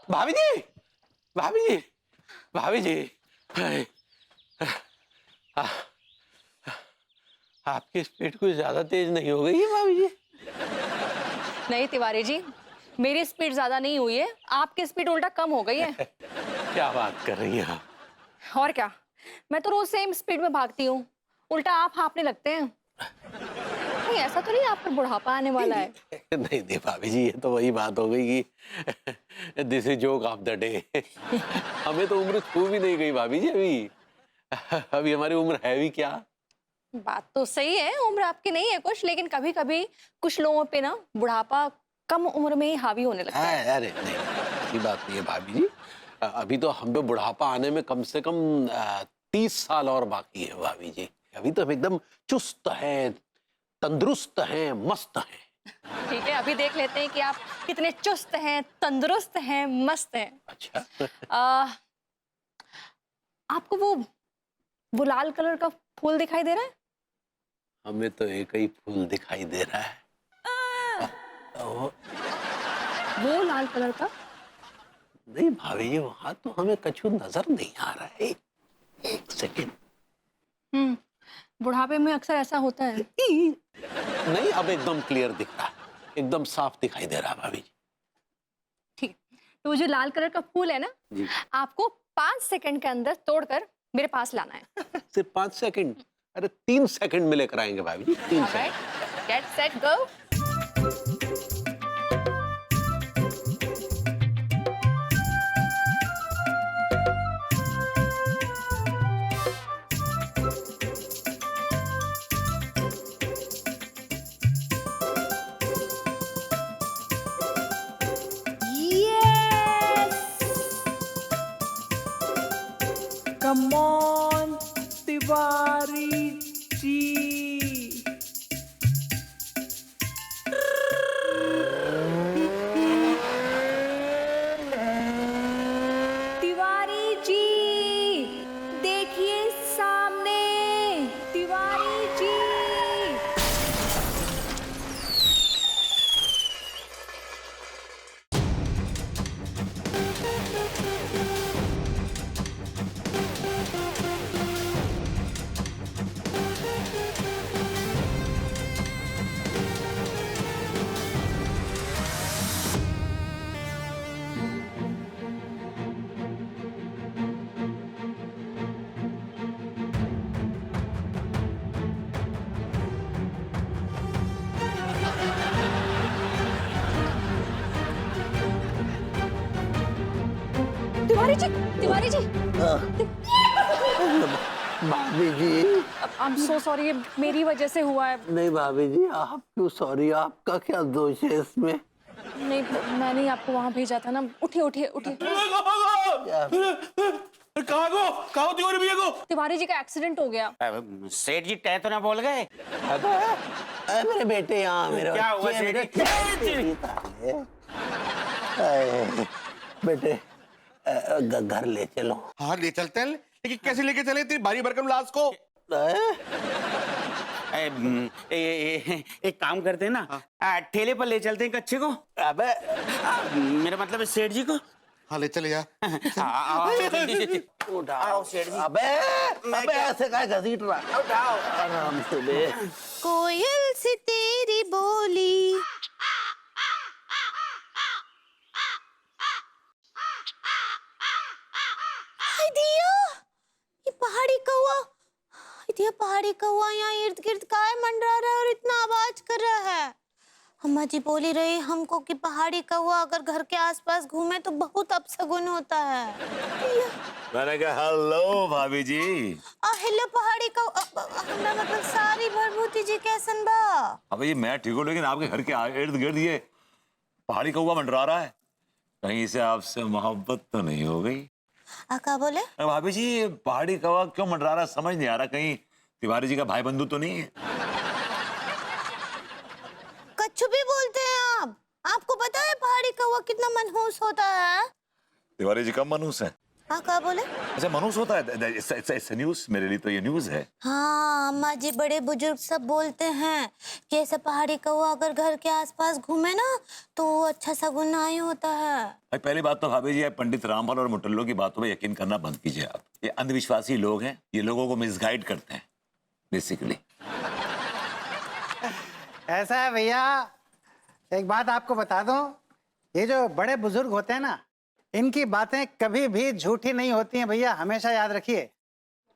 भाभी जी, भाभी जी, भाभी जी, हाय, आ- आपकी स्पीड कुछ ज्यादा तेज नहीं हो गई है भाभी जी? नहीं तिवारी जी, मेरी स्पीड ज्यादा नहीं हुई है, आपकी स्पीड उल्टा कम हो गई है। क्या बात कर रही हैं आप? और क्या, मैं तो रोज सेम स्पीड में भागती हूँ, उल्टा आप हाँफने लगते हैं। नहीं ऐसा तो नहीं आपको बुढ़ापा आने वाला है? नहीं नहीं भाभी जी, ये तो वही बात हो गई कि this is joke of the day. हमें तो उम्र छू भी नहीं गई भाभी जी अभी। अभी हमारी उम्र है भी क्या? बात तो सही है, उम्र आपकी नहीं है कुछ, लेकिन कभी कभी कुछ लोगों पे ना बुढ़ापा कम उम्र में ही हावी होने लगता है। अरे नहीं, ऐसी बात नहीं है भाभी जी। अभी तो हम पे बुढ़ापा आने में कम से कम 30 साल और बाकी है भाभी जी। अभी तो हम एकदम चुस्त हैं, तंदुरुस्त हैं, मस्त हैं। ठीक है, अभी देख लेते हैं कि आप कितने चुस्त हैं, तंदुरुस्त हैं, मस्त हैं। अच्छा। आ, आपको वो लाल कलर का फूल दिखाई दे रहा है? हमें तो एक ही फूल दिखाई दे रहा है। वो वो लाल कलर का? नहीं भाभी जी, वहां तो हमें कछु नजर नहीं आ रहा है। एक सेकेंड। बुढ़ापे में अक्सर ऐसा होता है। नहीं, अब एकदम क्लियर दिख रहा है, एकदम साफ दिखाई दे रहा है भाभी जी। ठीक, तो जो लाल कलर का फूल है ना, जी। आपको 5 सेकंड के अंदर तोड़कर मेरे पास लाना है। सिर्फ 5 सेकंड? अरे 3 सेकंड में लेकर आएंगे भाभी जी, 3 second. Alright, get set go. Come on, Tiwari ji. Tiwari ji, देखिए सामने, तिवारी जी। तिवारी जी, तिवारी जी, भाभी जी। आई एम सो सॉरी, ये मेरी वजह से हुआ है। नहीं भाभी जी, आप क्यों सॉरी? आपका क्या दोष है इसमें? नहीं, मैंने आपको वहां भेजा था ना। उठिए उठिए उठिए। कहाँ तिवारी भैया को? तिवारी जी का एक्सीडेंट हो गया। सेठ जी तय तो ना बोल गए? अबे, अरे मेरे बेटे यहाँ, मेरे क्या हुआ बच्चे, मेरे सेठ जी? बेटे, घर ले चलो। हाँ ले चलते हैं, लेकिन कैसे लेके चले तेरी भारी भरकम लाश को? एक काम करते हैं ना, ठेले पर ले चलते हैं कच्चे को। अबे मेरा मतलब है सेठ जी को। हाँ ले चले जा। उठाओ सेठ जी। अबे, अबे ऐसे काय घसीट रहा? उठाओ आराम से बे। कोयल सी तेरी बोली, हाय दिया, ये पहाड़ी कौवा, दिया पहाड़ी कौवा यहाँ इर्द गिर्द काय मंडरा रहा है और इतना आवाज कर रहा है। अम्मा जी बोली रही हमको कि पहाड़ी कौवा अगर घर के आसपास घूमे तो बहुत अपशगुन होता है। मैंने कहा हेलो भाभी जी। हेलो पहाड़ी कौवा, हमरा मतलब सारी भरभूति जी कैसन बा? अब ये मैं ठीक हूँ, लेकिन आपके घर के इर्द गिर्द ये पहाड़ी कौवा मंडरा रहा है, कहीं से आपसे मोहब्बत तो नहीं हो गई? क्या बोले? भाभी जी पहाड़ी कौवा क्यों मंडरा रहा है समझ नहीं आ रहा, कहीं तिवारी जी का भाई बंधु तो नहीं है? कच्छु भी बोलते हैं आप? आपको पता है पहाड़ी कौवा कितना मनहूस होता है? तिवारी जी कम मनहूस है? हाँ क्या बोले? अच्छा मनुष्य होता है, इट्स न्यूज़, मेरे लिए तो ये न्यूज़ है। हाँ अम्मा जी बड़े बुजुर्ग सब बोलते हैं कि ऐसा पहाड़ी कौवा अगर घर के आसपास घूमे ना तो वो अच्छा शगुन नहीं होता है। भाई पहली बात तो भाभी जी, आप पंडित रामपाल और मुटल्लो की बातों पे यकीन करना बंद कीजिए आप। ये अंधविश्वासी लोग हैं, ये लोगों को मिसगाइड करते हैं बेसिकली। ऐसा है भैया, एक बात आपको बता दूं, ये जो बड़े बुजुर्ग होते हैं ना, इनकी बातें कभी भी झूठी नहीं होती हैं भैया, हमेशा याद रखिए।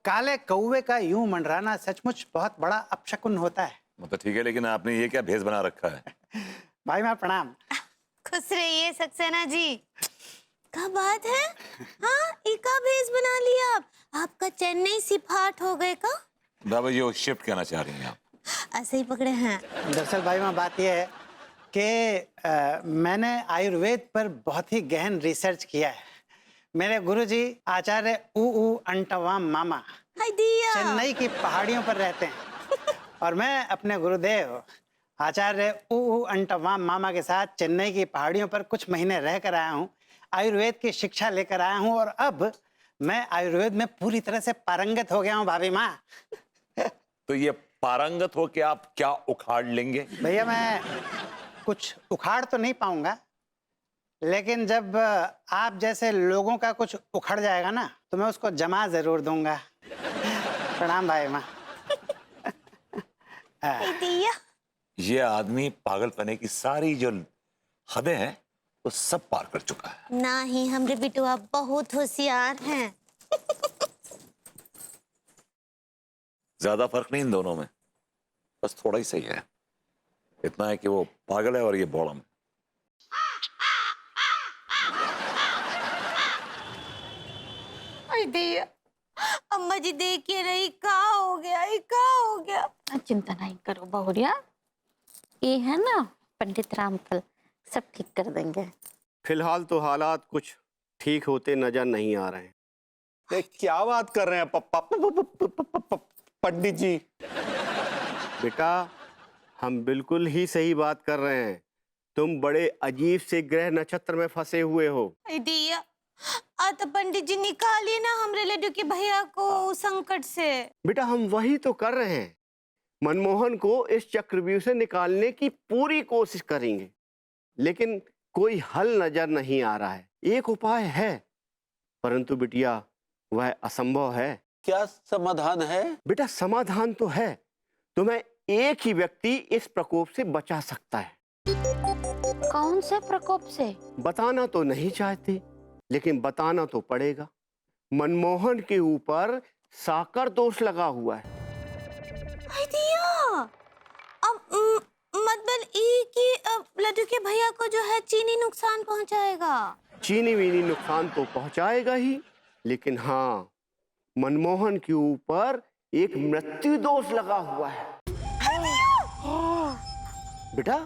काले कौवे का यूं मंडराना सचमुच बहुत बड़ा अपशकुन होता है। मतलब ठीक है, लेकिन आपने ये क्या भेष बना रखा है? भाई मैं प्रणाम। खुश रहिए सक्सेना जी। क्या बात है? हाँ इका भेष बना लिया आप? आपका चेन्नई सिफाट हो गए का? बाबा जी वो शिफ्ट कहना चाह रही हैं आप? ऐसे ही पकड़े हैं। दरअसल भाई मैं बात यह है कि मैंने आयुर्वेद पर बहुत ही गहन रिसर्च किया है। मेरे गुरुजी आचार्य ऊ अंटवाम मामा हाय दिया। चेन्नई की पहाड़ियों पर रहते हैं और मैं अपने गुरुदेव आचार्य ऊ अंटवाम मामा के साथ चेन्नई की पहाड़ियों पर कुछ महीने रह कर आया हूँ। आयुर्वेद की शिक्षा लेकर आया हूँ और अब मैं आयुर्वेद में पूरी तरह से पारंगत हो गया हूँ भाभी माँ। तो ये पारंगत हो के आप क्या उखाड़ लेंगे? भैया मैं कुछ उखाड़ तो नहीं पाऊंगा, लेकिन जब आप जैसे लोगों का कुछ उखड़ जाएगा ना तो मैं उसको जमा जरूर दूंगा। प्रणाम भाई माँ। दिया। ये आदमी पागलपने की सारी जो हदें हैं वो सब पार कर चुका है। नहीं हमरे बिटुआ बहुत होशियार हैं। ज्यादा फर्क नहीं इन दोनों में, बस थोड़ा ही सही है। इतना है कि वो पागल है और ये बौड़म है। हाय दिया। अम्मा जी देखिए रही का हो गया, ये का हो गया? चिंता नहीं करो बहुरिया, ये है ना पंडित रामफल, सब ठीक कर देंगे। फिलहाल तो हालात कुछ ठीक होते नजर नहीं आ रहे हैं। ये क्या बात कर रहे हैं पंडित जी? बेटा हम बिल्कुल ही सही बात कर रहे हैं। तुम बड़े अजीब से ग्रह नक्षत्र में फंसे हुए हो। हाय दिया। आ तो पंडित जी निकालिए ना हमरे लड्डू के भैया को उस संकट से। बेटा हम वही तो कर रहे हैं। मनमोहन को इस चक्रव्यूह से निकालने की पूरी कोशिश करेंगे, लेकिन कोई हल नजर नहीं आ रहा है। एक उपाय है, परंतु बिटिया वह असंभव है। क्या समाधान है? बेटा समाधान तो है, तुम्हें एक ही व्यक्ति इस प्रकोप से बचा सकता है। कौन से प्रकोप से? बताना तो नहीं चाहते, लेकिन बताना तो पड़ेगा। मनमोहन के ऊपर साकर दोष लगा हुआ है। हाय दिया। अब मतलब ई कि लड्डू के भैया को जो है चीनी नुकसान पहुंचाएगा। चीनी वीनी नुकसान तो पहुंचाएगा ही, लेकिन हाँ मनमोहन के ऊपर एक मृत्यु दोष लगा हुआ है। बेटा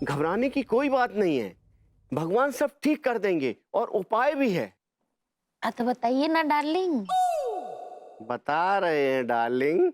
घबराने की कोई बात नहीं है, भगवान सब ठीक कर देंगे और उपाय भी है। तो बताइए ना डार्लिंग। बता रहे हैं डार्लिंग।